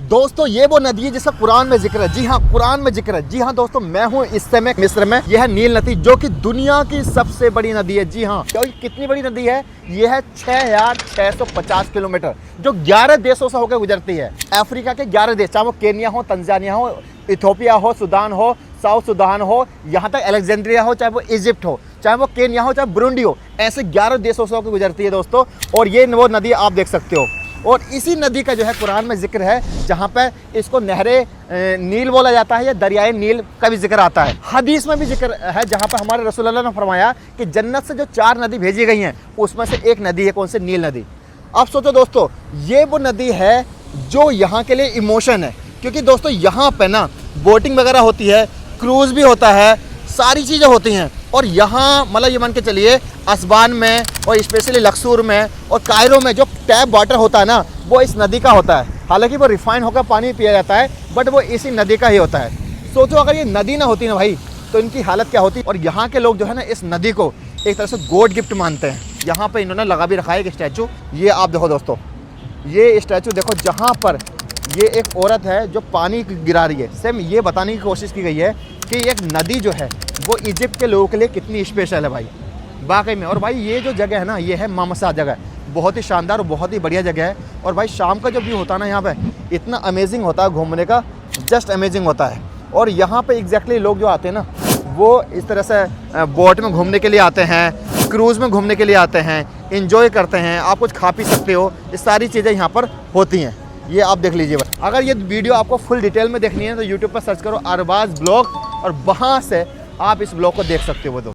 दोस्तों ये वो नदी है जिसका कुरान में जिक्र है। जी हाँ, कुरान में जिक्र है। जी हाँ दोस्तों, मैं हूँ इस समय मिस्र में। यह है नील नदी, जो कि दुनिया की सबसे बड़ी नदी है। जी हाँ, तो कितनी बड़ी नदी है? यह है 6650 किलोमीटर, जो 11 देशों से होकर गुजरती है। अफ्रीका के 11 देश, चाहे वो केन्या हो, तंजानिया हो, इथियोपिया हो, सूडान हो, साउथ सूडान हो, यहाँ तक अलेक्जेंड्रिया हो, चाहे वो इजिप्ट हो, चाहे वो केन्या हो, चाहे बुरुंडी हो, ऐसे 11 देशों से होकर गुजरती है दोस्तों। और ये वो नदी आप देख सकते हो। और इसी नदी का जो है कुरान में जिक्र है, जहाँ पे इसको नहरे नील बोला जाता है या दरियाए नील का भी जिक्र आता है। हदीस में भी जिक्र है, जहाँ पे हमारे रसूलुल्लाह ने फरमाया कि जन्नत से जो 4 नदी भेजी गई हैं, उसमें से एक नदी है, कौन सी? नील नदी। अब सोचो दोस्तों, ये वो नदी है जो यहाँ के लिए इमोशन है, क्योंकि दोस्तों यहाँ पे ना बोटिंग वगैरह होती है, क्रूज़ भी होता है, सारी चीज़ें होती हैं। और यहाँ मतलब ये मान के चलिए असबान में और स्पेशली लक्सूर में और कायरो में जो टैप वाटर होता है ना, वो इस नदी का होता है। हालांकि वो रिफाइन होकर पानी पिया जाता है, बट वो इसी नदी का ही होता है। सोचो अगर ये नदी ना होती ना भाई, तो इनकी हालत क्या होती। और यहाँ के लोग जो है ना, इस नदी को एक तरह से गॉड गिफ्ट मानते हैं। यहाँ पर इन्होंने लगा भी रखा है एक स्टैचू। ये आप देखो दोस्तों, ये स्टैचू देखो, जहाँ पर ये एक औरत है जो पानी गिरा रही है। सेम ये बताने की कोशिश की गई है कि एक नदी जो है वो इजिप्ट के लोगों के लिए कितनी स्पेशल है भाई, वाकई में। और भाई ये जो जगह है ना, ये है मामसा जगह, बहुत ही शानदार और बहुत ही बढ़िया जगह है। और भाई शाम का जो व्यू होता है ना यहाँ पे, इतना अमेजिंग होता है घूमने का, जस्ट अमेजिंग होता है। और यहाँ पे एग्जैक्टली लोग जो आते हैं ना, वो इस तरह से बोट में घूमने के लिए आते हैं, क्रूज़ में घूमने के लिए आते हैं, इंजॉय करते हैं। आप कुछ खा पी सकते हो, ये सारी चीज़ें यहाँ पर होती हैं। ये आप देख लीजिए। अगर ये वीडियो आपको फुल डिटेल में देखनी है तो यूट्यूब पर सर्च करो अरबाज़ ब्लॉग, और वहाँ से आप इस ब्लॉग को देख सकते हो।